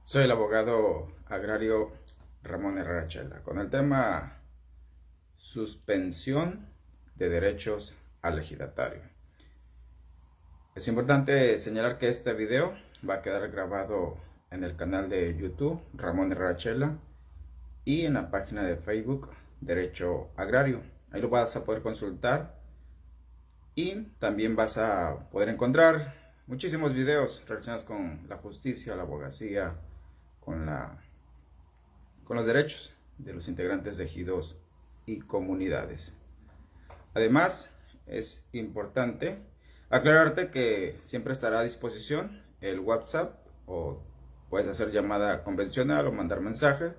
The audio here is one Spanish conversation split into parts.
Soy el abogado agrario Ramón Herrera Chela con el tema suspensión de derechos al ejidatario. Es importante señalar que este video va a quedar grabado en el canal de YouTube Ramón Herrera Chela y en la página de Facebook Derecho Agrario. Ahí lo vas a poder consultar y también vas a poder encontrar muchísimos videos relacionados con la justicia, la abogacía, con los derechos de los integrantes de ejidos y comunidades. Además, es importante aclararte que siempre estará a disposición el WhatsApp, o puedes hacer llamada convencional o mandar mensaje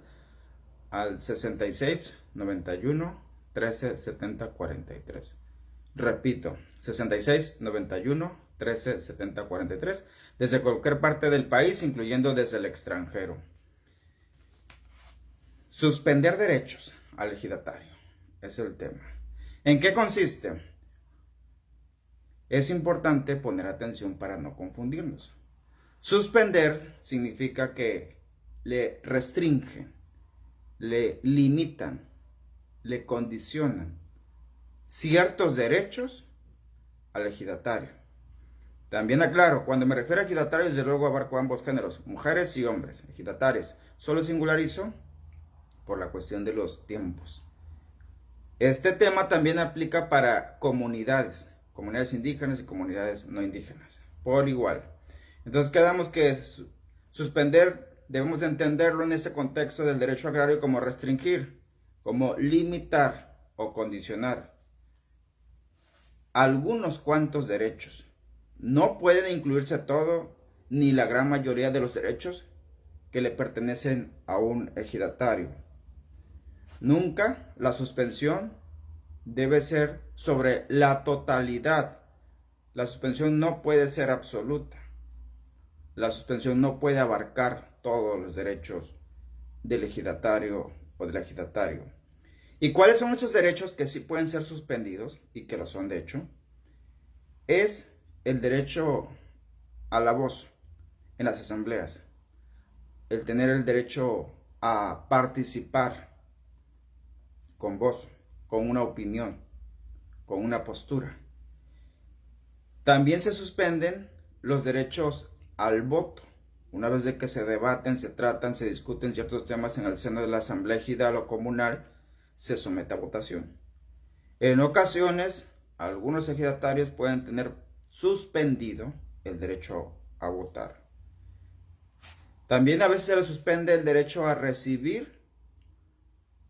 al 66 91 13 70 43. Repito, 66 91 13 70 43, desde cualquier parte del país, incluyendo desde el extranjero. Suspender derechos al ejidatario es el tema. ¿En qué consiste? Es importante poner atención para no confundirnos. Suspender significa que le restringen, le limitan, le condicionan ciertos derechos al ejidatario. También aclaro, cuando me refiero a ejidatario, desde luego abarco ambos géneros, mujeres y hombres, ejidatarios. Solo singularizo por la cuestión de los tiempos. Este tema también aplica para comunidades indígenas y comunidades no indígenas, por igual. Entonces quedamos que suspender debemos de entenderlo en este contexto del derecho agrario como restringir, como limitar o condicionar algunos cuantos derechos. No pueden incluirse todo ni la gran mayoría de los derechos que le pertenecen a un ejidatario. Nunca la suspensión debe ser sobre la totalidad. La suspensión no puede ser absoluta. La suspensión no puede abarcar todos los derechos del ejidatario o del ejidatario. ¿Y cuáles son esos derechos que sí pueden ser suspendidos y que lo son de hecho? Es el derecho a la voz en las asambleas, el tener el derecho a participar con voz, con una opinión, con una postura. También se suspenden los derechos al voto. Una vez de que se debaten, se tratan, se discuten ciertos temas en el seno de la asamblea ejidal o comunal, se somete a votación. En ocasiones, algunos ejidatarios pueden tener suspendido el derecho a votar. También a veces se les suspende el derecho a recibir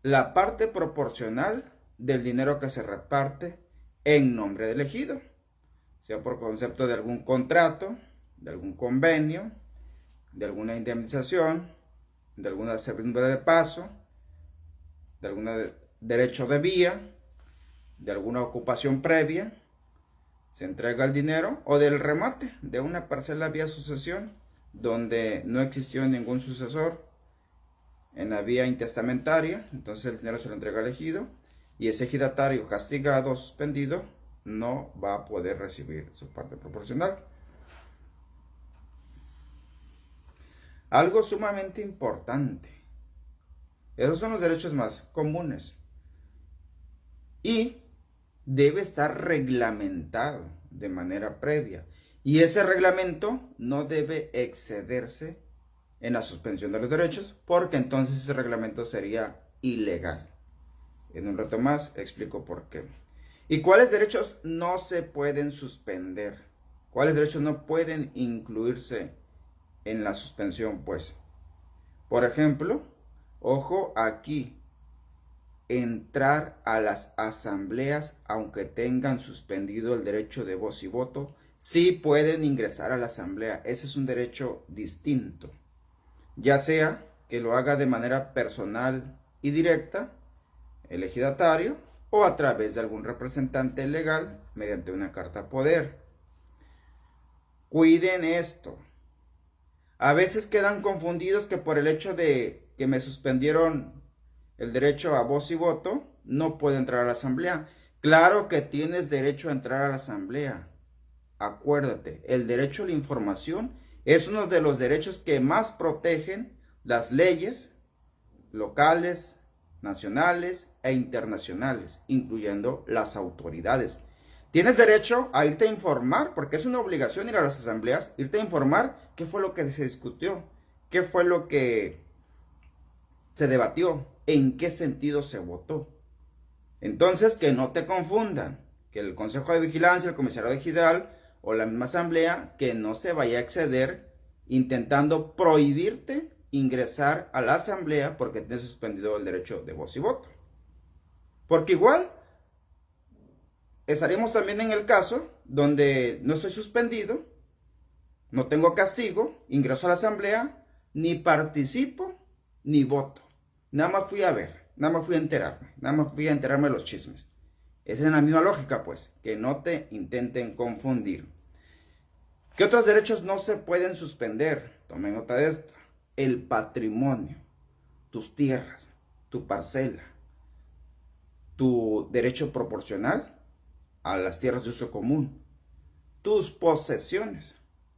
la parte proporcional del dinero que se reparte en nombre del ejido, sea por concepto de algún contrato, de algún convenio, de alguna indemnización, de alguna servidumbre de paso, de algún derecho de vía, de alguna ocupación previa, se entrega el dinero, o del remate de una parcela vía sucesión donde no existió ningún sucesor en la vía intestamentaria. Entonces el dinero se lo entrega al ejido y ese ejidatario castigado o suspendido no va a poder recibir su parte proporcional. Algo sumamente importante. Esos son los derechos más comunes. Y debe estar reglamentado de manera previa. Y ese reglamento no debe excederse en la suspensión de los derechos, porque entonces ese reglamento sería ilegal. En un rato más explico por qué. ¿Y cuáles derechos no se pueden suspender? ¿Cuáles derechos no pueden incluirse en la suspensión? Pues, por ejemplo, ojo aquí, entrar a las asambleas aunque tengan suspendido el derecho de voz y voto, sí pueden ingresar a la asamblea. Ese es un derecho distinto, ya sea que lo haga de manera personal y directa el ejidatario o a través de algún representante legal mediante una carta poder. Cuiden esto. A veces quedan confundidos que por el hecho de que me suspendieron el derecho a voz y voto, no puedo entrar a la asamblea. Claro que tienes derecho a entrar a la asamblea. Acuérdate, el derecho a la información Es uno de los derechos que más protegen las leyes locales, nacionales e internacionales, incluyendo las autoridades. Tienes derecho a irte a informar, porque es una obligación ir a las asambleas, irte a informar qué fue lo que se discutió, qué fue lo que se debatió, en qué sentido se votó. Entonces, que no te confundan, que el Consejo de Vigilancia, el Comisariado Ejidal o la misma asamblea, que no se vaya a exceder intentando prohibirte ingresar a la asamblea porque tienes suspendido el derecho de voz y voto. Porque igual estaríamos también en el caso donde no soy suspendido, no tengo castigo, ingreso a la asamblea, ni participo, ni voto. Nada más fui a ver, nada más fui a enterarme de los chismes. Esa es la misma lógica, pues, que no te intenten confundir. ¿Qué otros derechos no se pueden suspender? Tomen nota de esto. El patrimonio, tus tierras, tu parcela, tu derecho proporcional a las tierras de uso común, tus posesiones,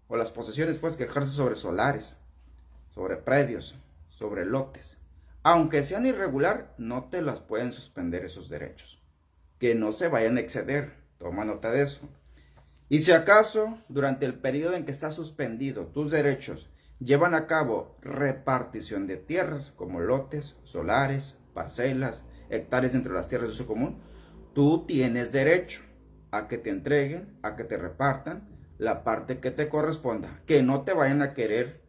o las posesiones pues que ejerces sobre solares, sobre predios, sobre lotes. Aunque sean irregular, no te las pueden suspender esos derechos. Que no se vayan a exceder, toma nota de eso. Y si acaso, durante el periodo en que está suspendido tus derechos, llevan a cabo repartición de tierras, como lotes, solares, parcelas, hectáreas dentro de las tierras de uso común, tú tienes derecho a que te entreguen, a que te repartan la parte que te corresponda, que no te vayan a querer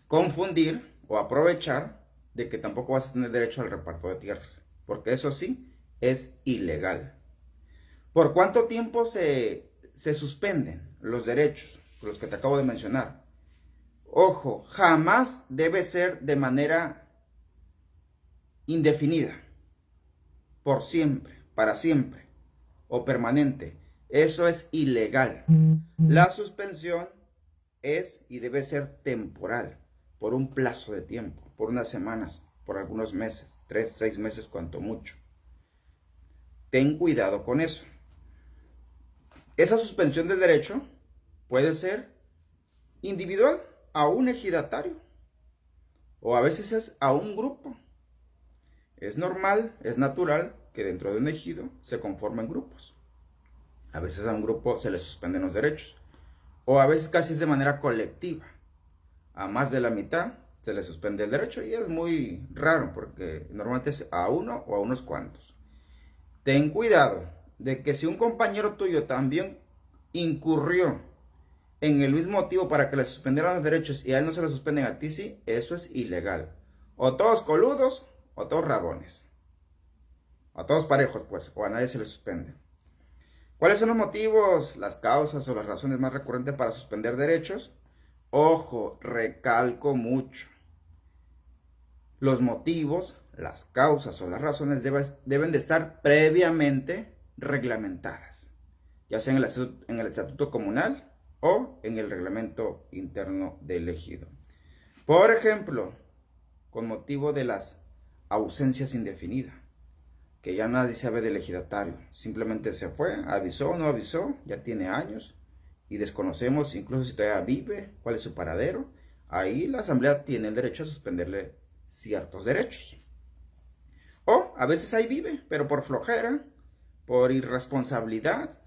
confundir o aprovechar de que tampoco vas a tener derecho al reparto de tierras, porque eso sí es ilegal. ¿Por cuánto tiempo se suspenden los derechos, los que te acabo de mencionar? Ojo, jamás debe ser de manera indefinida, por siempre, para siempre o permanente. Eso es ilegal. La suspensión es y debe ser temporal, por un plazo de tiempo, por unas semanas, por algunos meses, 3, 6 meses cuanto mucho. Ten cuidado con eso. Esa suspensión del derecho puede ser individual a un ejidatario o a veces es a un grupo. Es normal, es natural que dentro de un ejido se conformen grupos. A veces a un grupo se le suspenden los derechos o a veces casi es de manera colectiva. A más de la mitad se le suspende el derecho y es muy raro porque normalmente es a uno o a unos cuantos. Ten cuidado de que si un compañero tuyo también incurrió en el mismo motivo para que le suspendieran los derechos y a él no se le suspenden, a ti sí, eso es ilegal. O todos coludos o todos rabones. A todos parejos pues, o a nadie se le suspende. ¿Cuáles son los motivos, las causas o las razones más recurrentes para suspender derechos? Ojo, recalco mucho. Los motivos, las causas o las razones deben de estar previamente reglamentadas, ya sea en el estatuto comunal o en el reglamento interno del ejido. Por ejemplo, con motivo de las ausencias indefinidas, que ya nadie sabe del ejidatario, simplemente se fue, avisó o no avisó, ya tiene años y desconocemos incluso si todavía vive, cuál es su paradero. Ahí la asamblea tiene el derecho a suspenderle ciertos derechos. O a veces ahí vive, pero por flojera, por irresponsabilidad,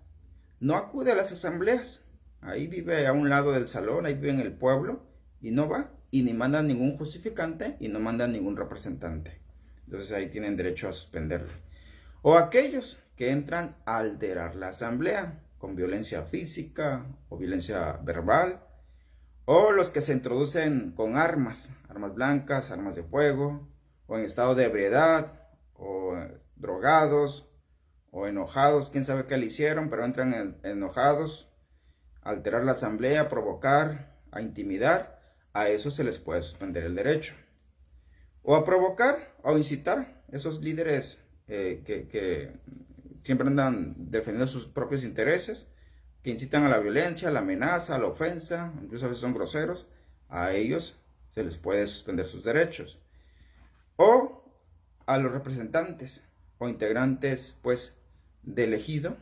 no acude a las asambleas. Ahí vive a un lado del salón, ahí vive en el pueblo y no va y ni manda ningún justificante y no manda ningún representante. Entonces ahí tienen derecho a suspenderlo. O aquellos que entran a alterar la asamblea con violencia física o violencia verbal, o los que se introducen con armas blancas, armas de fuego, o en estado de ebriedad, o drogados, o enojados, quién sabe qué le hicieron, pero entran enojados, a alterar la asamblea, a provocar, a intimidar, a eso se les puede suspender el derecho. O a provocar, o incitar, esos líderes que siempre andan defendiendo sus propios intereses, que incitan a la violencia, a la amenaza, a la ofensa, incluso a veces son groseros, a ellos se les puede suspender sus derechos. O a los representantes o integrantes pues del ejido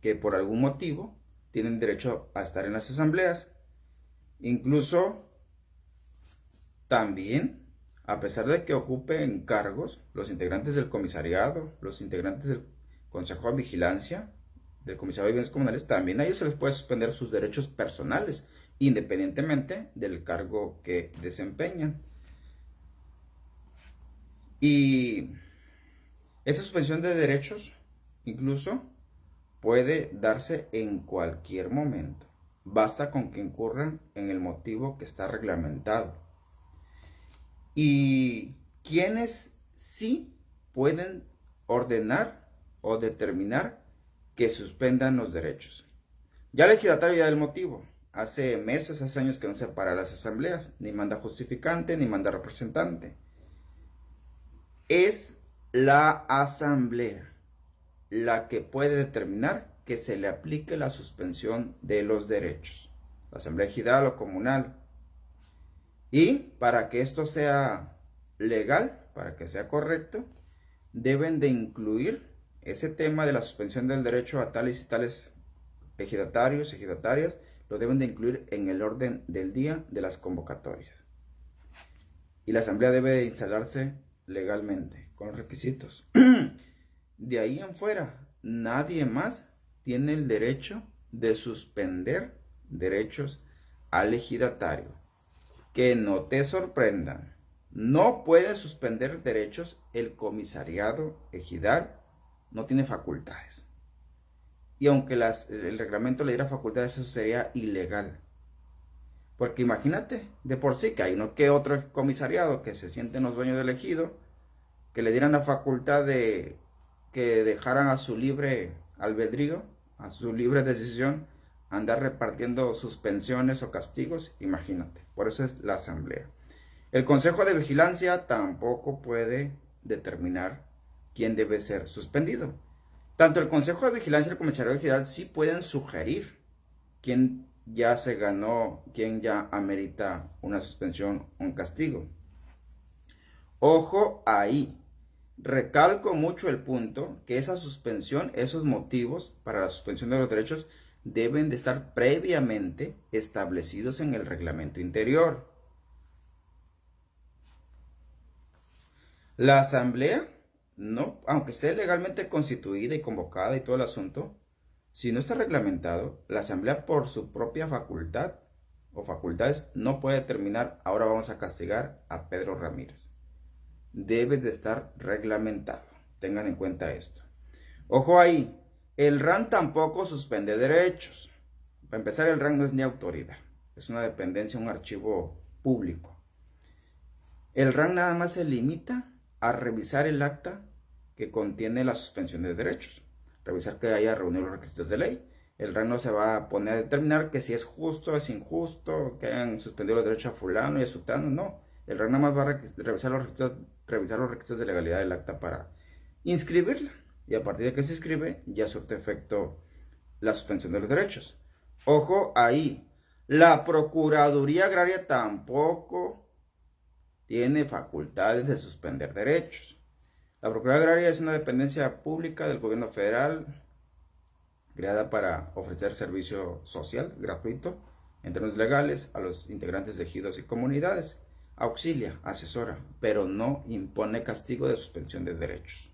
que por algún motivo tienen derecho a estar en las asambleas. Incluso también, a pesar de que ocupen cargos, los integrantes del comisariado, los integrantes del Consejo de Vigilancia, del Comisariado de Bienes Comunales, también a ellos se les puede suspender sus derechos personales, independientemente del cargo que desempeñan. Y esa suspensión de derechos incluso puede darse en cualquier momento. Basta con que incurran en el motivo que está reglamentado. ¿Y quiénes sí pueden ordenar o determinar que suspendan los derechos? Ya el ejidatario ya da el motivo. Hace meses, hace años que no se para las asambleas, ni manda justificante, ni manda representante. Es la asamblea la que puede determinar que se le aplique la suspensión de los derechos. La asamblea ejidal o comunal. Y para que esto sea legal, para que sea correcto, deben de incluir ese tema de la suspensión del derecho a tales y tales ejidatarios, ejidatarias, lo deben de incluir en el orden del día de las convocatorias. Y la asamblea debe de instalarse legalmente, con los requisitos. De ahí en fuera, nadie más tiene el derecho de suspender derechos al ejidatario. Que no te sorprendan, no puede suspender derechos el comisariado ejidal, no tiene facultades. Y aunque el reglamento le diera facultades, eso sería ilegal. Porque imagínate, de por sí que hay uno que otro comisariado que se sienten los dueños del ejido, que le dieran la facultad de que dejaran a su libre albedrío, a su libre decisión, andar repartiendo suspensiones o castigos, imagínate. Por eso es la asamblea. El Consejo de Vigilancia tampoco puede determinar quién debe ser suspendido. Tanto el Consejo de Vigilancia y el Comisariado Ejidal sí pueden sugerir quién ya se ganó, quién ya amerita una suspensión o un castigo. Ojo ahí. Recalco mucho el punto que esa suspensión, esos motivos para la suspensión de los derechos deben de estar previamente establecidos en el reglamento interior. La asamblea, no, aunque esté legalmente constituida y convocada y todo el asunto, si no está reglamentado, la asamblea por su propia facultad o facultades no puede determinar, ahora vamos a castigar a Pedro Ramírez. Debe de estar reglamentado. Tengan en cuenta esto. Ojo ahí, el RAN tampoco suspende derechos. Para empezar, el RAN no es ni autoridad. Es una dependencia, un archivo público. El RAN nada más se limita a revisar el acta que contiene la suspensión de derechos. Revisar que haya reunido los requisitos de ley. El RAN no se va a poner a determinar que si es justo, es injusto, que hayan suspendido los derechos a fulano y a sutano, no. El RAN nada más va a revisar los requisitos de legalidad del acta para inscribirla. Y a partir de que se inscribe, ya surte efecto la suspensión de los derechos. Ojo ahí, la Procuraduría Agraria tampoco tiene facultades de suspender derechos. La Procuraduría Agraria es una dependencia pública del gobierno federal, creada para ofrecer servicio social gratuito en términos legales a los integrantes de ejidos y comunidades. Auxilia, asesora, pero no impone castigo de suspensión de derechos.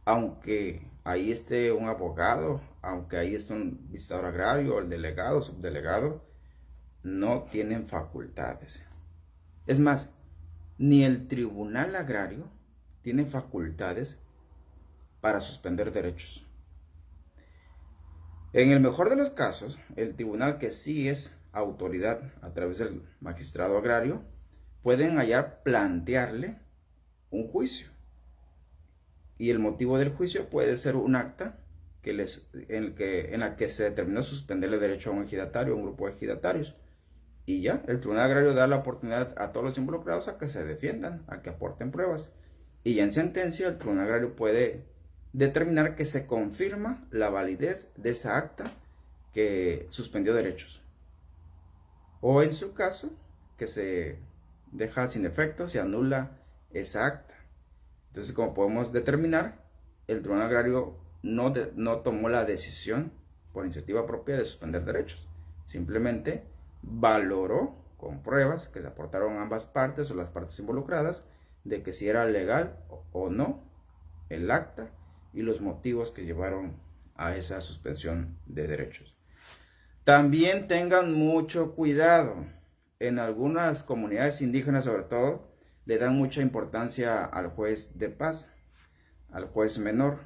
Aunque ahí esté un abogado, aunque ahí esté un visitador agrario, el delegado, subdelegado, no tienen facultades. Es más, ni el tribunal agrario tiene facultades para suspender derechos. En el mejor de los casos, el tribunal, que sí es autoridad a través del magistrado agrario, pueden hallar plantearle un juicio. Y el motivo del juicio puede ser un acta en la que se determinó suspenderle derecho a un ejidatario o un grupo de ejidatarios. Y ya, el Tribunal Agrario da la oportunidad a todos los involucrados a que se defiendan, a que aporten pruebas. Y ya en sentencia, el Tribunal Agrario puede determinar que se confirma la validez de esa acta que suspendió derechos. O en su caso, que se deja sin efecto, se anula esa acta. Entonces, como podemos determinar, el Tribunal Agrario no tomó la decisión por iniciativa propia de suspender derechos. Simplemente valoró con pruebas que se aportaron ambas partes o las partes involucradas de que si era legal o no el acta y los motivos que llevaron a esa suspensión de derechos. También tengan mucho cuidado. En algunas comunidades indígenas, sobre todo, le dan mucha importancia al juez de paz, al juez menor.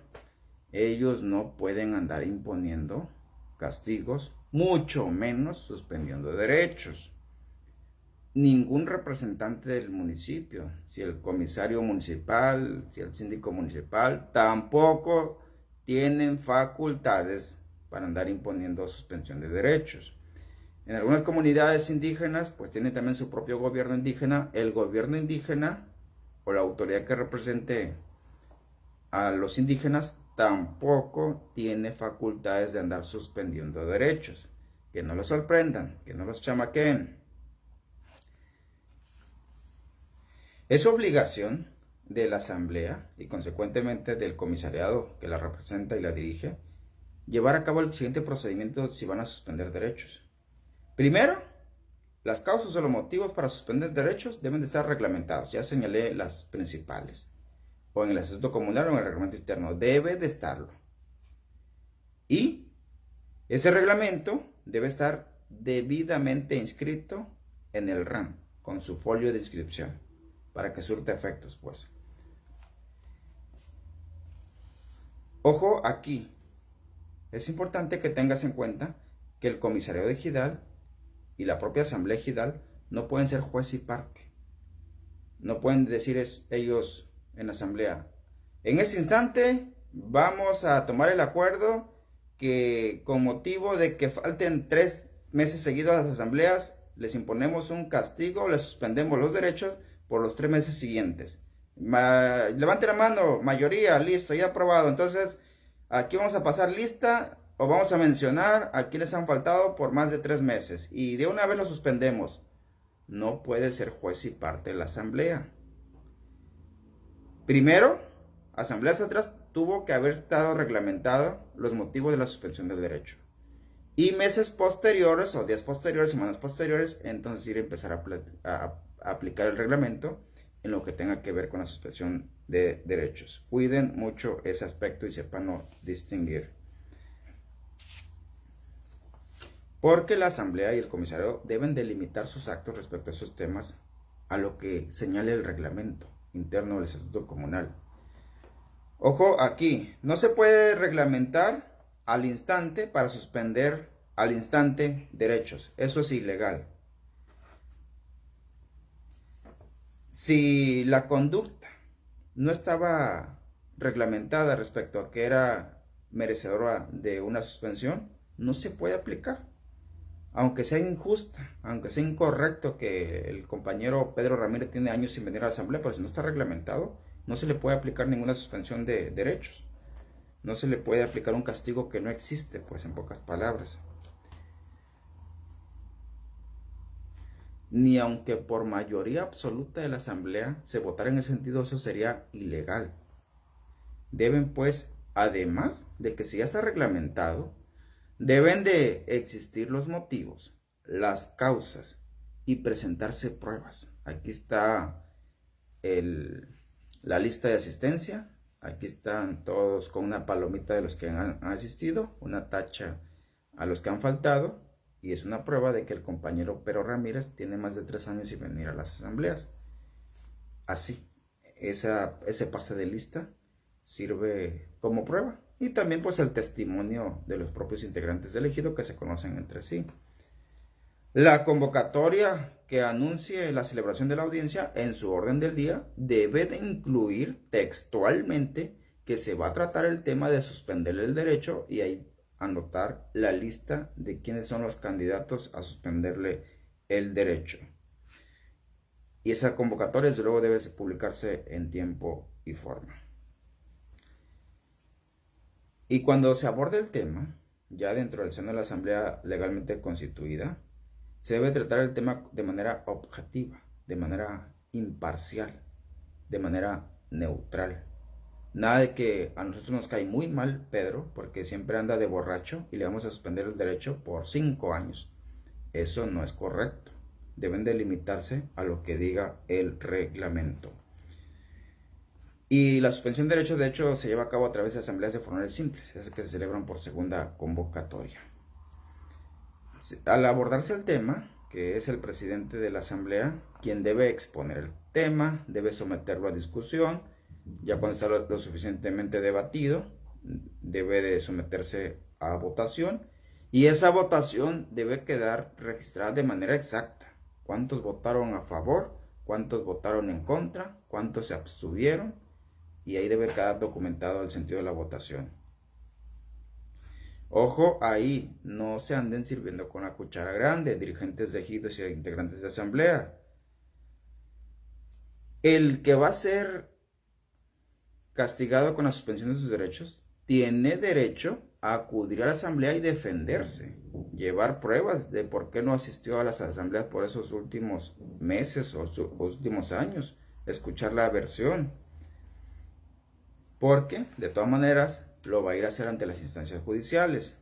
Ellos no pueden andar imponiendo castigos, mucho menos suspendiendo derechos. Ningún representante del municipio, si el comisario municipal, si el síndico municipal, tampoco tienen facultades para andar imponiendo suspensión de derechos. En algunas comunidades indígenas, pues tienen también su propio gobierno indígena. El gobierno indígena o la autoridad que represente a los indígenas tampoco tiene facultades de andar suspendiendo derechos. Que no los sorprendan, que no los chamaqueen. Es obligación de la asamblea y consecuentemente del comisariado que la representa y la dirige llevar a cabo el siguiente procedimiento si van a suspender derechos. Primero, las causas o los motivos para suspender derechos deben de estar reglamentados. Ya señalé las principales. O en el estatuto comunal o en el reglamento interno. Debe de estarlo. Y ese reglamento debe estar debidamente inscrito en el RAM, con su folio de inscripción, para que surta efectos, pues. Ojo aquí. Es importante que tengas en cuenta que el comisariado ejidal y la propia asamblea ejidal no pueden ser juez y parte. No pueden decir ellos en la asamblea, en ese instante vamos a tomar el acuerdo que con motivo de que falten 3 meses seguidos a las asambleas, les imponemos un castigo, les suspendemos los derechos por los 3 meses siguientes. Levante la mano, mayoría, listo, ya aprobado. Entonces, aquí vamos a pasar lista o vamos a mencionar a quienes han faltado por más de 3 meses y de una vez lo suspendemos. No puede ser juez y parte de la asamblea. Primero, asambleas atrás tuvo que haber estado reglamentado los motivos de la suspensión del derecho. Y meses posteriores o días posteriores, semanas posteriores, entonces ir a empezar a aplicar el reglamento en lo que tenga que ver con la suspensión de derechos. Cuiden mucho ese aspecto y sepan distinguir. Porque la asamblea y el comisario deben delimitar sus actos respecto a esos temas a lo que señale el reglamento interno del estatuto comunal. Ojo aquí, no se puede reglamentar al instante para suspender al instante derechos. Eso es ilegal. Si la conducta no estaba reglamentada respecto a que era merecedora de una suspensión, no se puede aplicar. Aunque sea injusta, aunque sea incorrecto que el compañero Pedro Ramírez tiene años sin venir a la asamblea, pero si no está reglamentado, no se le puede aplicar ninguna suspensión de derechos. No se le puede aplicar un castigo que no existe, pues en pocas palabras. Ni aunque por mayoría absoluta de la asamblea se votara en ese sentido, eso sería ilegal. Deben pues, además de que si ya está reglamentado, deben de existir los motivos, las causas y presentarse pruebas. Aquí está la lista de asistencia. Aquí están todos con una palomita de los que han asistido, una tacha a los que han faltado. Y es una prueba de que el compañero Pedro Ramírez tiene más de 3 años sin venir a las asambleas. Así, ese pase de lista sirve como prueba. Y también pues el testimonio de los propios integrantes del ejido que se conocen entre sí. La convocatoria que anuncie la celebración de la audiencia en su orden del día debe de incluir textualmente que se va a tratar el tema de suspender el derecho y ahí anotar la lista de quiénes son los candidatos a suspenderle el derecho. Y esa convocatoria desde luego debe publicarse en tiempo y forma. Y cuando se aborde el tema, ya dentro del seno de la asamblea legalmente constituida, se debe tratar el tema de manera objetiva, de manera imparcial, de manera neutral. Nada de que a nosotros nos cae muy mal Pedro porque siempre anda de borracho y le vamos a suspender el derecho por 5 años. Eso no es correcto. Deben de limitarse a lo que diga el reglamento. Y la suspensión de derechos, de hecho, se lleva a cabo a través de asambleas de formales simples, esas que se celebran por segunda convocatoria. Al abordarse el tema, que es el presidente de la asamblea quien debe exponer el tema, debe someterlo a discusión, ya cuando está lo suficientemente debatido, debe de someterse a votación, y esa votación debe quedar registrada de manera exacta. ¿Cuántos votaron a favor? ¿Cuántos votaron en contra? ¿Cuántos se abstuvieron? Y ahí debe quedar documentado el sentido de la votación. Ojo ahí, no se anden sirviendo con la cuchara grande, dirigentes de ejidos y integrantes de asamblea. El que va a ser castigado con la suspensión de sus derechos tiene derecho a acudir a la asamblea y defenderse, llevar pruebas de por qué no asistió a las asambleas por esos últimos meses o últimos años, escuchar la versión, porque de todas maneras lo va a ir a hacer ante las instancias judiciales.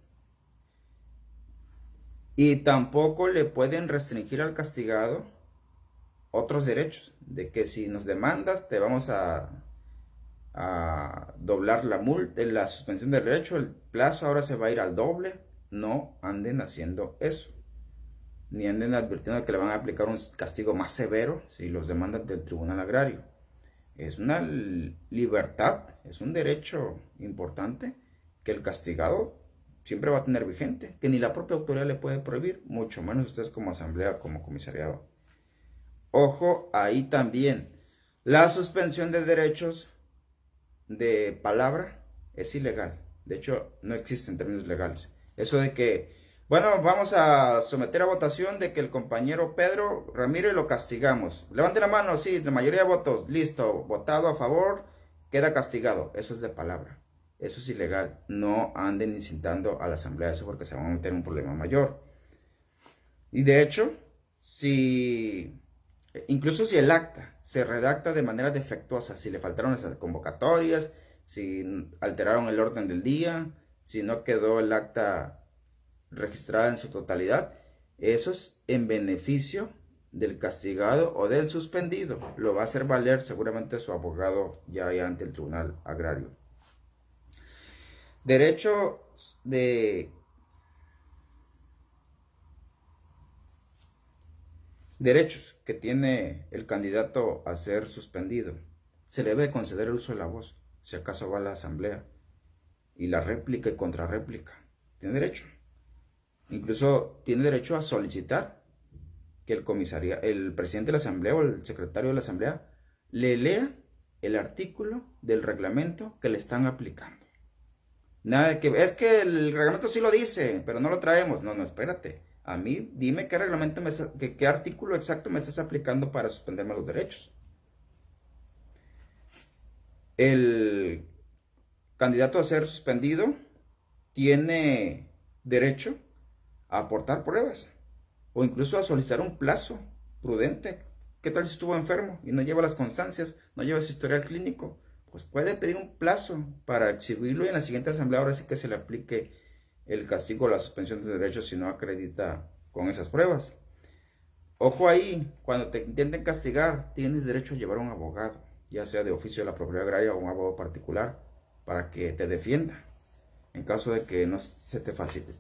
Y tampoco le pueden restringir al castigado otros derechos, de que si nos demandas te vamos a doblar la multa, la suspensión del derecho, el plazo ahora se va a ir al doble. No anden haciendo eso, ni anden advirtiendo que le van a aplicar un castigo más severo si los demandan del Tribunal Agrario. Es una libertad, es un derecho importante que el castigado siempre va a tener vigente, que ni la propia autoridad le puede prohibir, mucho menos ustedes como asamblea, como comisariado. Ojo ahí también, la suspensión de derechos de palabra es ilegal. De hecho, no existe en términos legales. Eso de que, bueno, vamos a someter a votación de que el compañero Pedro Ramírez lo castigamos. Levante la mano, sí, la mayoría de votos, listo, votado a favor, queda castigado. Eso es de palabra. Eso es ilegal. No anden incitando a la asamblea eso porque se van a meter en un problema mayor. Y de hecho, incluso si el acta se redacta de manera defectuosa, si le faltaron esas convocatorias, si alteraron el orden del día, si no quedó el acta registrada en su totalidad, eso es en beneficio del castigado o del suspendido. Lo va a hacer valer seguramente su abogado ya ante el Tribunal Agrario. Derechos que tiene el candidato a ser suspendido. Se le debe conceder el uso de la voz, si acaso va a la asamblea, y la réplica y contrarréplica. Tiene derecho. Incluso tiene derecho a solicitar que el presidente de la asamblea o el secretario de la asamblea le lea el artículo del reglamento que le están aplicando. Nada de que, es que el reglamento sí lo dice, pero no lo traemos. No, espérate. A mí, dime qué reglamento, qué artículo exacto me estás aplicando para suspenderme los derechos. El candidato a ser suspendido tiene derecho a aportar pruebas o incluso a solicitar un plazo prudente. ¿Qué tal si estuvo enfermo y no lleva las constancias, no lleva su historial clínico? Pues puede pedir un plazo para exhibirlo y en la siguiente asamblea ahora sí que se le aplique el castigo o la suspensión de derechos si no acredita con esas pruebas. Ojo ahí, cuando te intenten castigar, tienes derecho a llevar a un abogado, ya sea de oficio de la propiedad agraria o un abogado particular, para que te defienda. En caso de que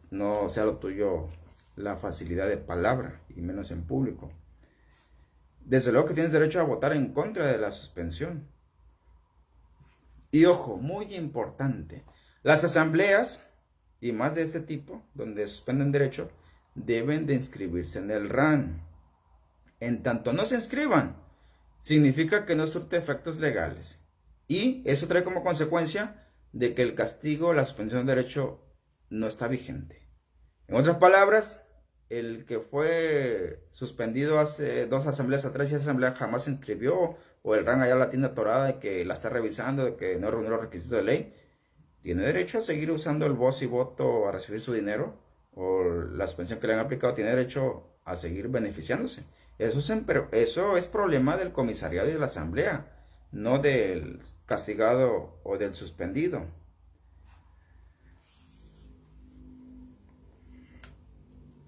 no sea lo tuyo la facilidad de palabra, y menos en público. Desde luego que tienes derecho a votar en contra de la suspensión. Y ojo, muy importante, las asambleas, y más de este tipo, donde suspenden derecho, deben de inscribirse en el RAN. En tanto no se inscriban, significa que no surte efectos legales. Y eso trae como consecuencia de que el castigo, la suspensión de derecho, no está vigente. En otras palabras, el que fue suspendido hace 2 asambleas atrás y esa asamblea jamás se inscribió, o el RAN allá la tiene atorada de que la está revisando, de que no reunió los requisitos de ley, tiene derecho a seguir usando el voz y voto a recibir su dinero, o la suspensión que le han aplicado, tiene derecho a seguir beneficiándose. Eso es problema del comisariado y de la asamblea. no del castigado o del suspendido.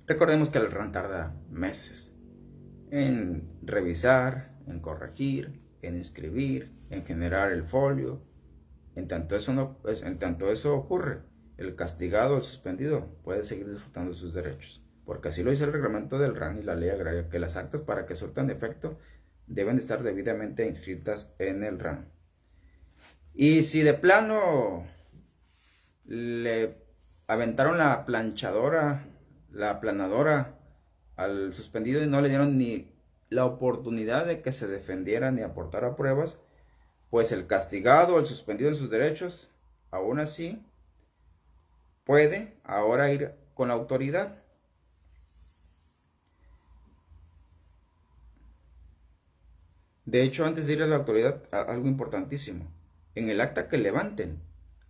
Recordemos que el RAN tarda meses en revisar, en corregir, en inscribir, en generar el folio. En tanto eso ocurre, el castigado o el suspendido puede seguir disfrutando de sus derechos, porque así lo dice el reglamento del RAN y la ley agraria, que las actas para que surtan efecto deben estar debidamente inscritas en el RAN. Y si de plano le aventaron la planchadora, la aplanadora al suspendido y no le dieron ni la oportunidad de que se defendiera ni aportara pruebas, pues el castigado, el suspendido en sus derechos, aún así, puede ahora ir con la autoridad. De hecho, antes de ir a la autoridad, algo importantísimo. En el acta que levanten,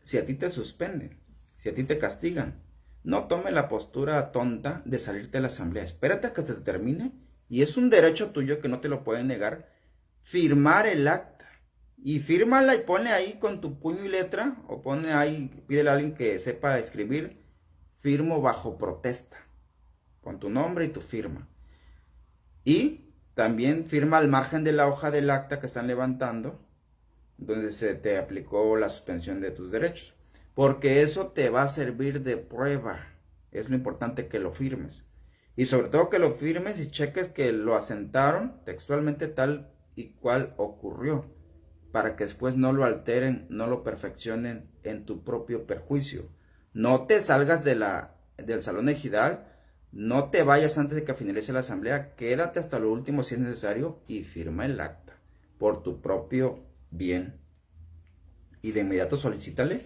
si a ti te suspenden, si a ti te castigan, no tome la postura tonta de salirte de la asamblea. Espérate a que se termine, y es un derecho tuyo que no te lo pueden negar, firmar el acta. Y fírmala y ponle ahí con tu puño y letra, o pone ahí, pídele a alguien que sepa escribir, firmo bajo protesta, con tu nombre y tu firma. Y también firma al margen de la hoja del acta que están levantando, donde se te aplicó la suspensión de tus derechos. Porque eso te va a servir de prueba. Es lo importante que lo firmes. Y sobre todo que lo firmes y cheques que lo asentaron textualmente tal y cual ocurrió, para que después no lo alteren, no lo perfeccionen en tu propio perjuicio. No te salgas del salón ejidal, no te vayas antes de que finalice la asamblea, quédate hasta lo último si es necesario y firma el acta por tu propio bien. Y de inmediato solicítale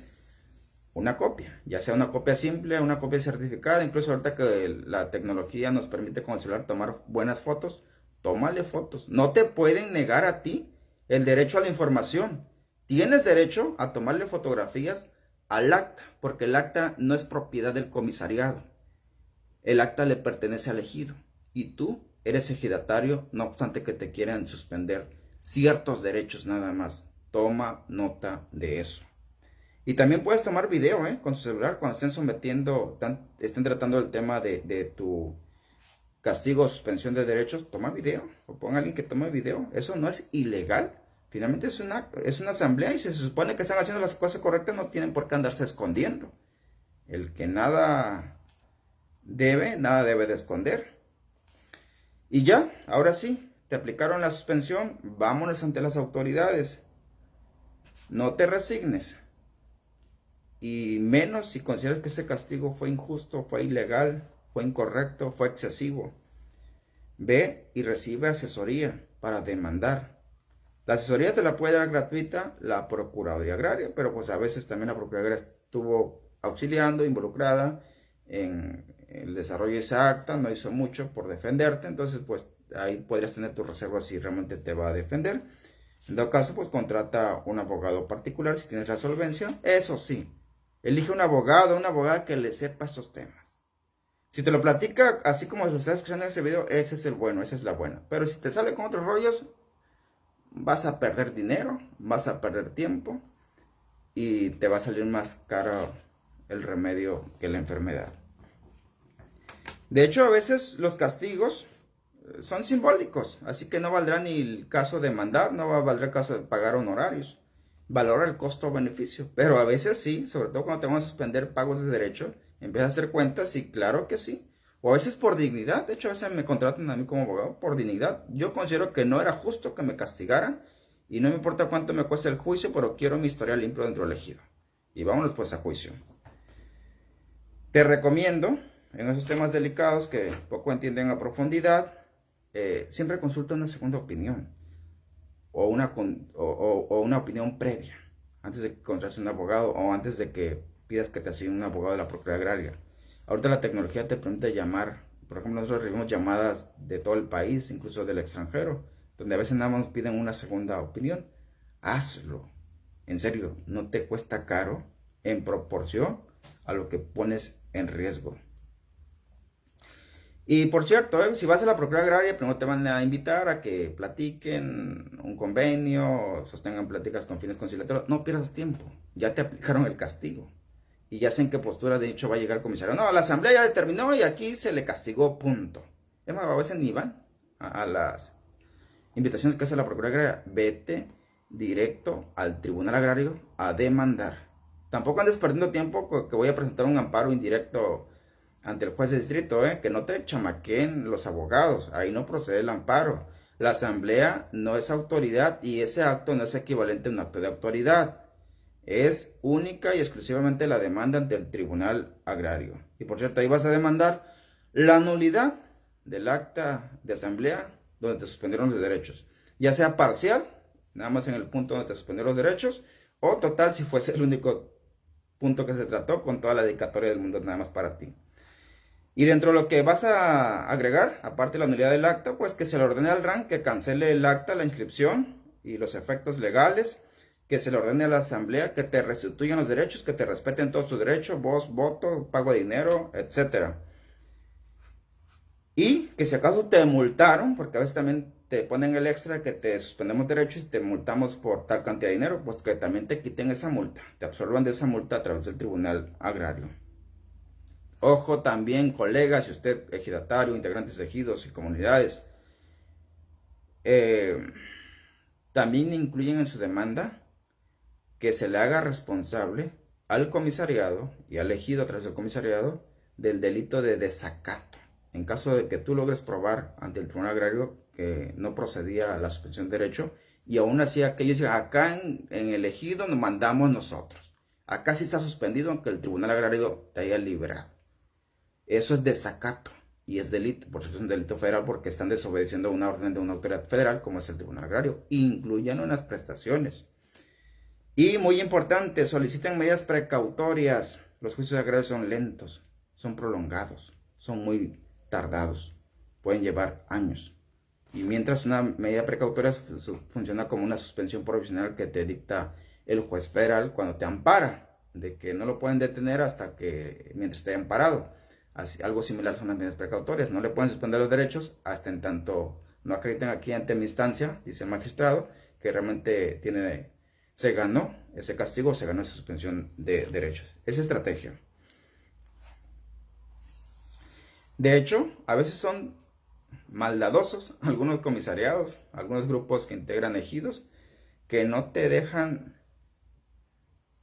una copia, ya sea una copia simple, una copia certificada, incluso ahorita que la tecnología nos permite con el celular tomar buenas fotos, tómale fotos. No te pueden negar a ti el derecho a la información. Tienes derecho a tomarle fotografías al acta, porque el acta no es propiedad del comisariado. El acta le pertenece al ejido y tú eres ejidatario, no obstante que te quieran suspender ciertos derechos nada más. Toma nota de eso. Y también puedes tomar video con tu celular cuando estén tratando el tema de tu castigo o suspensión de derechos. Toma video o pon a alguien que tome video. Eso no es ilegal. Finalmente es una asamblea y si se supone que están haciendo las cosas correctas, no tienen por qué andarse escondiendo. El que nada debe de esconder. Y ya, ahora sí, te aplicaron la suspensión, vámonos ante las autoridades. No te resignes. Y menos si consideras que ese castigo fue injusto, fue ilegal, fue incorrecto, fue excesivo. Ve y recibe asesoría para demandar. La asesoría te la puede dar gratuita la Procuraduría Agraria, pero pues a veces también la Procuraduría estuvo auxiliando, involucrada en el desarrollo de esa acta, no hizo mucho por defenderte, entonces pues ahí podrías tener tus reservas si realmente te va a defender. En todo caso, pues contrata un abogado particular si tienes la solvencia. Eso sí, elige un abogado, una abogada que le sepa estos temas. Si te lo platica así como lo estás escuchando en ese video, ese es el bueno, esa es la buena. Pero si te sale con otros rollos, vas a perder dinero, vas a perder tiempo y te va a salir más caro el remedio que la enfermedad. De hecho, a veces los castigos son simbólicos, así que no valdrá ni el caso de mandar, no valdrá el caso de pagar honorarios. Valora el costo-beneficio, pero a veces sí, sobre todo cuando te van a suspender pagos de derecho, empiezas a hacer cuentas y claro que sí. O a veces por dignidad, de hecho a veces me contratan a mí como abogado por dignidad. Yo considero que no era justo que me castigaran y no me importa cuánto me cueste el juicio, pero quiero mi historial limpio dentro del ejido. Y vámonos pues a juicio. Te recomiendo, en esos temas delicados que poco entienden a profundidad, siempre consulta una segunda opinión o una opinión previa antes de que contrates un abogado o antes de que pidas que te asigne un abogado de la Procuraduría Agraria. Ahorita la tecnología te permite llamar, por ejemplo, nosotros recibimos llamadas de todo el país, incluso del extranjero, donde a veces nada más nos piden una segunda opinión. Hazlo, en serio, no te cuesta caro en proporción a lo que pones en riesgo. Y por cierto, si vas a la Procuraduría Agraria, primero te van a invitar a que platiquen un convenio, sostengan pláticas con fines conciliatorios. No pierdas tiempo, ya te aplicaron el castigo. Y ya sé en qué postura de hecho va a llegar el comisario. No, la asamblea ya determinó y aquí se le castigó, punto. Es más, a veces ni van a las invitaciones que hace la Procuraduría Agraria. Vete directo al Tribunal Agrario a demandar. Tampoco andes perdiendo tiempo que voy a presentar un amparo indirecto ante el juez de distrito, que no te chamaqueen los abogados, ahí no procede el amparo. La asamblea no es autoridad y ese acto no es equivalente a un acto de autoridad. Es única y exclusivamente la demanda ante el Tribunal Agrario. Y por cierto, ahí vas a demandar la nulidad del acta de asamblea donde te suspendieron los derechos, ya sea parcial, nada más en el punto donde te suspendieron los derechos, o total si fuese el único punto que se trató con toda la dedicatoria del mundo nada más para ti. Y dentro de lo que vas a agregar, aparte de la nulidad del acta, pues que se le ordene al RAN que cancele el acta, la inscripción y los efectos legales, que se le ordene a la asamblea que te restituyan los derechos, que te respeten todos tus derechos, voz, voto, pago de dinero, etc. Y que si acaso te multaron, porque a veces también te ponen el extra que te suspendemos derechos y te multamos por tal cantidad de dinero, pues que también te quiten esa multa, te absorban de esa multa a través del Tribunal Agrario. Ojo también, colegas, si usted es ejidatario, integrantes de ejidos y comunidades, también incluyen en su demanda que se le haga responsable al comisariado y al ejido a través del comisariado del delito de desacato. En caso de que tú logres probar ante el Tribunal Agrario que no procedía a la suspensión de derecho y aún así aquellos dicen, acá en el ejido nos mandamos nosotros. Acá sí está suspendido aunque el Tribunal Agrario te haya liberado. Eso es desacato y es delito, por eso es un delito federal porque están desobedeciendo una orden de una autoridad federal como es el Tribunal Agrario. Incluyen unas prestaciones. Y muy importante, soliciten medidas precautorias. Los juicios agrarios son lentos, son prolongados, son muy tardados. Pueden llevar años. Y mientras una medida precautoria funciona como una suspensión provisional que te dicta el juez federal cuando te ampara, de que no lo pueden detener hasta que mientras esté amparado. Así, algo similar son las medidas precautorias. No le pueden suspender los derechos hasta en tanto no acrediten aquí ante mi instancia, dice el magistrado, que realmente se ganó ese castigo, se ganó esa suspensión de derechos. Esa estrategia. De hecho, a veces son maldadosos algunos comisariados, algunos grupos que integran ejidos, que no te dejan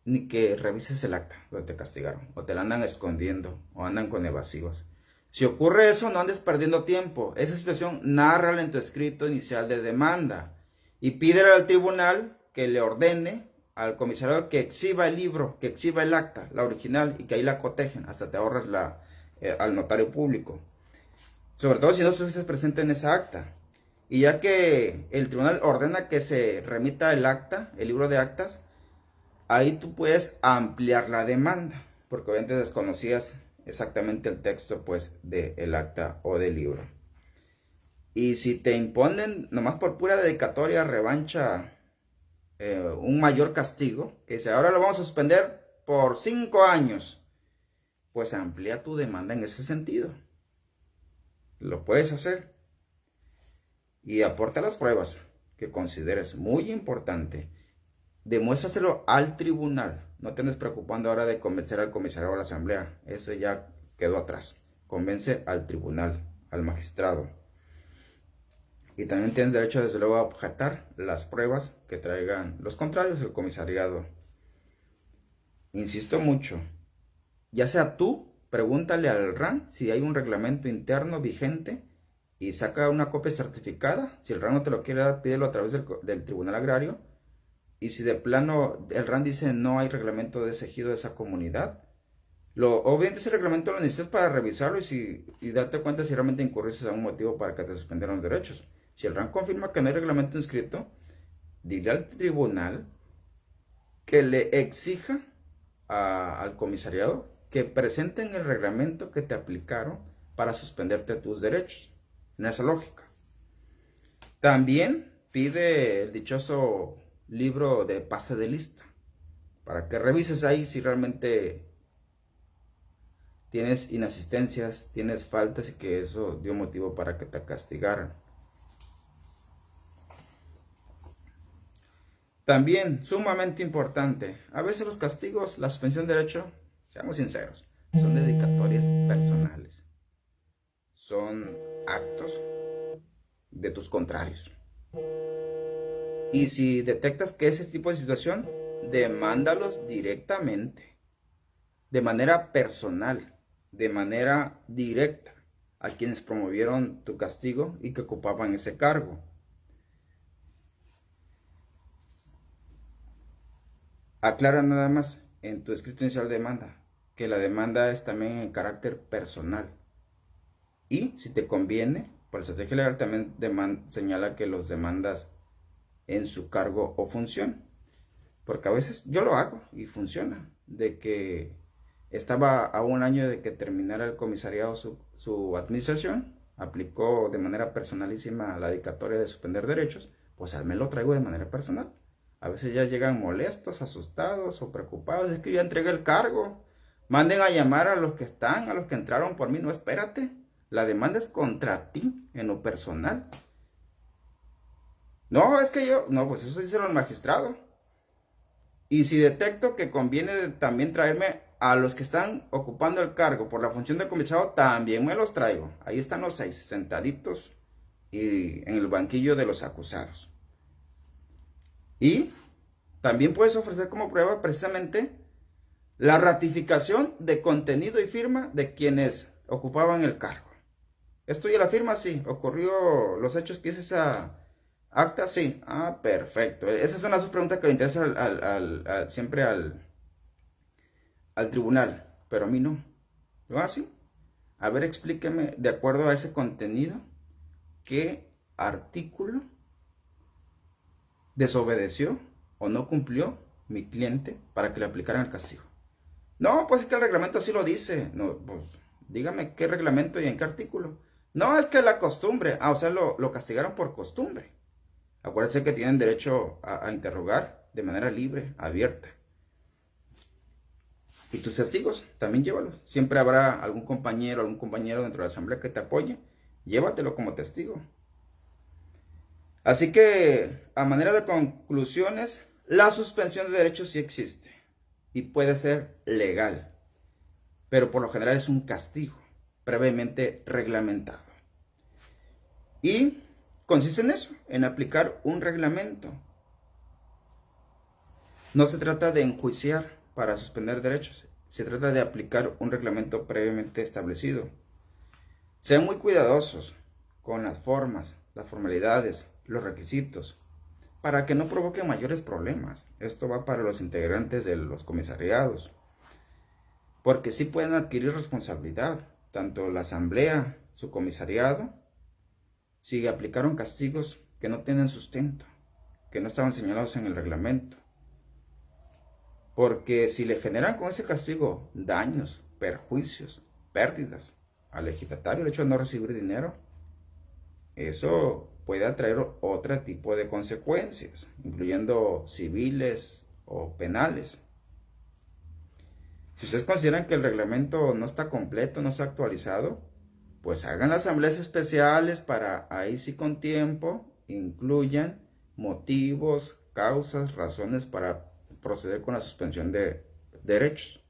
ni que revises el acta donde te castigaron, o te la andan escondiendo, o andan con evasivos. Si ocurre eso, no andes perdiendo tiempo. Esa situación, nárrala en tu escrito inicial de demanda y pídele al tribunal que le ordene al comisariado que exhiba el libro, que exhiba el acta, la original, y que ahí la cotejen, hasta te ahorras al notario público. Sobre todo si no estuvieses presente en esa acta. Y ya que el tribunal ordena que se remita el acta, el libro de actas, ahí tú puedes ampliar la demanda, porque obviamente desconocías exactamente el texto pues del acta o del libro. Y si te imponen nomás por pura dedicatoria, revancha, un mayor castigo, que dice ahora lo vamos a suspender por 5 años, pues amplía tu demanda en ese sentido. Lo puedes hacer. Y aporta las pruebas que consideres muy importante. Demuéstraselo al tribunal. No te andes preocupando ahora de convencer al comisario o a la asamblea. Eso ya quedó atrás. Convence al tribunal, al magistrado. Y también tienes derecho desde luego a objetar las pruebas que traigan los contrarios del comisariado. Insisto mucho. Ya sea tú, pregúntale al RAN si hay un reglamento interno vigente y saca una copia certificada. Si el RAN no te lo quiere dar, pídelo a través del Tribunal Agrario. Y si de plano el RAN dice no hay reglamento de ese ejido de esa comunidad, obviamente ese reglamento lo necesitas para revisarlo y darte cuenta si realmente incurriste a un motivo para que te suspendieran los derechos. Si el RAN confirma que no hay reglamento inscrito, dile al tribunal que le exija al comisariado que presenten el reglamento que te aplicaron para suspenderte tus derechos. En esa lógica. También pide el dichoso libro de pase de lista para que revises ahí si realmente tienes inasistencias, tienes faltas y que eso dio motivo para que te castigaran. También, sumamente importante, a veces los castigos, la suspensión de derecho, seamos sinceros, son dedicatorias personales. Son actos de tus contrarios. Y si detectas que ese tipo de situación, demándalos directamente, de manera personal, de manera directa, a quienes promovieron tu castigo y que ocupaban ese cargo. Aclara nada más en tu escrito inicial de demanda que la demanda es también en carácter personal. Y si te conviene, por la estrategia legal también señala que los demandas en su cargo o función. Porque a veces yo lo hago y funciona. De que estaba a un año de que terminara el comisariado su administración, aplicó de manera personalísima la dedicatoria de suspender derechos, pues al me lo traigo de manera personal. A veces ya llegan molestos, asustados o preocupados. Es que yo entregué el cargo. Manden a llamar a los que están, a los que entraron por mí. No, espérate. La demanda es contra ti, en lo personal. No, es que yo... No, pues eso dice el magistrado. Y si detecto que conviene también traerme a los que están ocupando el cargo por la función de comisariado, también me los traigo. Ahí están los 6, sentaditos y en el banquillo de los acusados. Y también puedes ofrecer como prueba precisamente la ratificación de contenido y firma de quienes ocupaban el cargo. ¿Esto ya la firma? Sí. ¿Ocurrió los hechos que hice esa acta? Sí. Ah, perfecto. Esas son las dos preguntas que le interesan siempre al tribunal, pero a mí no. ¿Lo hace? A ver, explíqueme, de acuerdo a ese contenido, qué artículo desobedeció o no cumplió mi cliente para que le aplicaran el castigo. No, pues es que el reglamento así lo dice. No, pues dígame qué reglamento y en qué artículo. No, es que la costumbre. Ah, o sea, lo castigaron por costumbre. Acuérdense que tienen derecho a interrogar de manera libre, abierta. Y tus testigos, también llévalos. Siempre habrá algún compañero dentro de la asamblea que te apoye. Llévatelo como testigo. Así que, a manera de conclusiones, la suspensión de derechos sí existe. Y puede ser legal. Pero por lo general es un castigo previamente reglamentado. Y consiste en eso, en aplicar un reglamento. No se trata de enjuiciar para suspender derechos, se trata de aplicar un reglamento previamente establecido. Sean muy cuidadosos con las formas, las formalidades, los requisitos, para que no provoque mayores problemas. Esto va para los integrantes de los comisariados, porque sí pueden adquirir responsabilidad, tanto la asamblea, su comisariado, si aplicaron castigos que no tienen sustento, que no estaban señalados en el reglamento. Porque si le generan con ese castigo daños, perjuicios, pérdidas al ejidatario, el hecho de no recibir dinero, eso puede atraer otro tipo de consecuencias, incluyendo civiles o penales. Si ustedes consideran que el reglamento no está completo, no está actualizado, pues hagan asambleas especiales para ahí sí con tiempo incluyan motivos, causas, razones para proceder con la suspensión de derechos.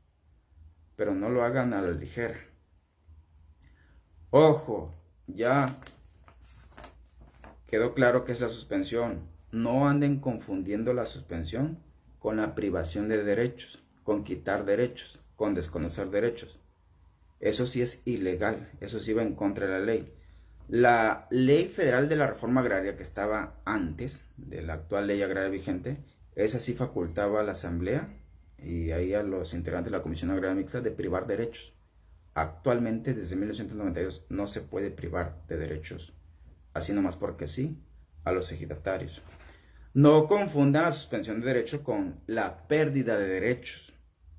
Pero no lo hagan a la ligera. Ojo, ya quedó claro que es la suspensión. No anden confundiendo la suspensión con la privación de derechos, con quitar derechos, con desconocer derechos. Eso sí es ilegal, eso sí va en contra de la ley. La ley federal de la reforma agraria que estaba antes de la actual ley agraria vigente, esa sí facultaba a la asamblea y ahí a los integrantes de la Comisión Agraria Mixta de privar derechos. Actualmente, desde 1992, no se puede privar de derechos, así nomás porque sí, a los ejidatarios. No confundan la suspensión de derechos con la pérdida de derechos.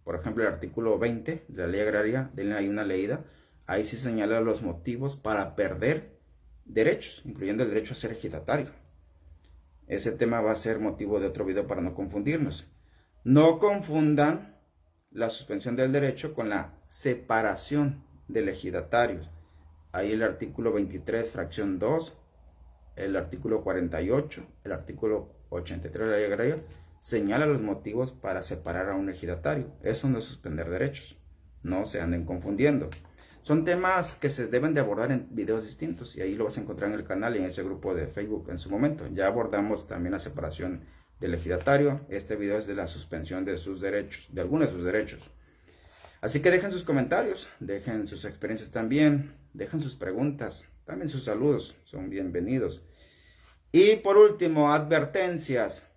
Por ejemplo, el artículo 20 de la ley agraria, denle ahí una leída, ahí sí señala los motivos para perder derechos, incluyendo el derecho a ser ejidatario. Ese tema va a ser motivo de otro video para no confundirnos. No confundan la suspensión del derecho con la separación de ejidatarios. Ahí el artículo 23, fracción 2, el artículo 48, el artículo 83 de la ley agraria, señala los motivos para separar a un ejidatario. Eso no es suspender derechos. No se anden confundiendo. Son temas que se deben de abordar en videos distintos y ahí lo vas a encontrar en el canal y en ese grupo de Facebook en su momento. Ya abordamos también la separación del ejidatario. Este video es de la suspensión de sus derechos, de algunos de sus derechos. Así que dejen sus comentarios, dejen sus experiencias también, dejen sus preguntas, también sus saludos, son bienvenidos. Y por último, advertencias.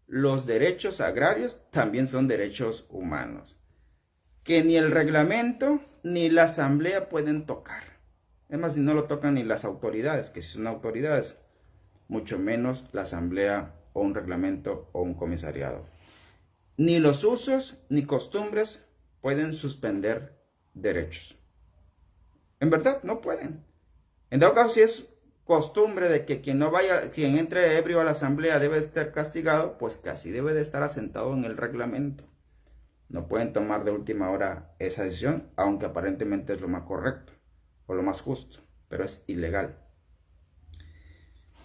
Los derechos agrarios también son derechos humanos, que ni el reglamento ni la asamblea pueden tocar. Es más, no lo tocan ni las autoridades, que si son autoridades, mucho menos la asamblea o un reglamento o un comisariado. Ni los usos ni costumbres pueden suspender derechos. En verdad, no pueden. En dado caso, si es costumbre de que quien entre ebrio a la asamblea debe estar castigado, pues casi debe de estar asentado en el reglamento. No pueden tomar de última hora esa decisión, aunque aparentemente es lo más correcto o lo más justo, pero es ilegal.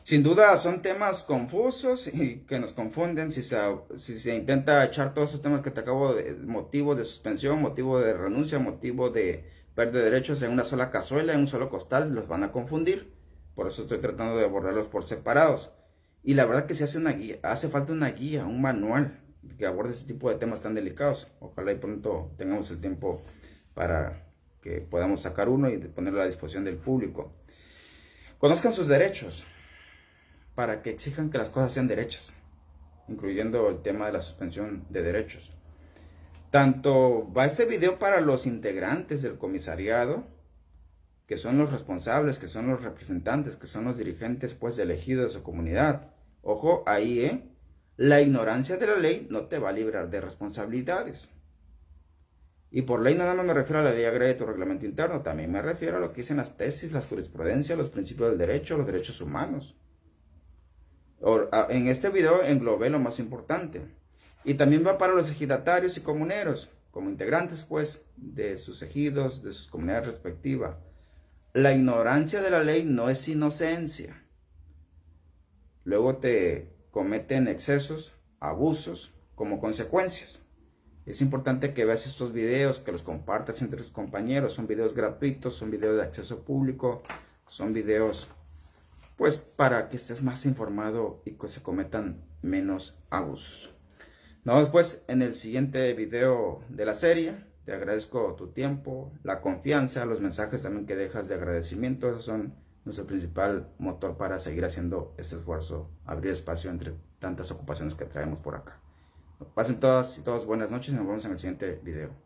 Sin duda son temas confusos y que nos confunden si se intenta echar todos esos temas que te acabo de, motivo de suspensión, motivo de renuncia, motivo de pérdida de derechos en una sola cazuela, en un solo costal, los van a confundir. Por eso estoy tratando de abordarlos por separados. Y la verdad que se hace una guía, hace falta una guía, un manual que aborde ese tipo de temas tan delicados. Ojalá y pronto tengamos el tiempo para que podamos sacar uno y ponerlo a la disposición del público. Conozcan sus derechos para que exijan que las cosas sean derechas, incluyendo el tema de la suspensión de derechos. Tanto va este video para los integrantes del comisariado, que son los responsables, que son los representantes, que son los dirigentes pues elegidos de su comunidad. Ojo ahí, la ignorancia de la ley no te va a librar de responsabilidades. Y por ley no nada más me refiero a la ley agraria de tu reglamento interno, también me refiero a lo que dicen las tesis, las jurisprudencias, los principios del derecho, los derechos humanos. En este video englobé lo más importante. Y también va para los ejidatarios y comuneros, como integrantes pues de sus ejidos, de sus comunidades respectivas. La ignorancia de la ley no es inocencia. Luego te cometen excesos, abusos, como consecuencias. Es importante que veas estos videos, que los compartas entre tus compañeros. Son videos gratuitos, son videos de acceso público, son videos pues para que estés más informado y que se cometan menos abusos. Nos vemos pues en el siguiente video de la serie. Te agradezco tu tiempo, la confianza, los mensajes también que dejas de agradecimiento. Esos son nuestro principal motor para seguir haciendo este esfuerzo, abrir espacio entre tantas ocupaciones que traemos por acá. Pasen todas y todos buenas noches y nos vemos en el siguiente video.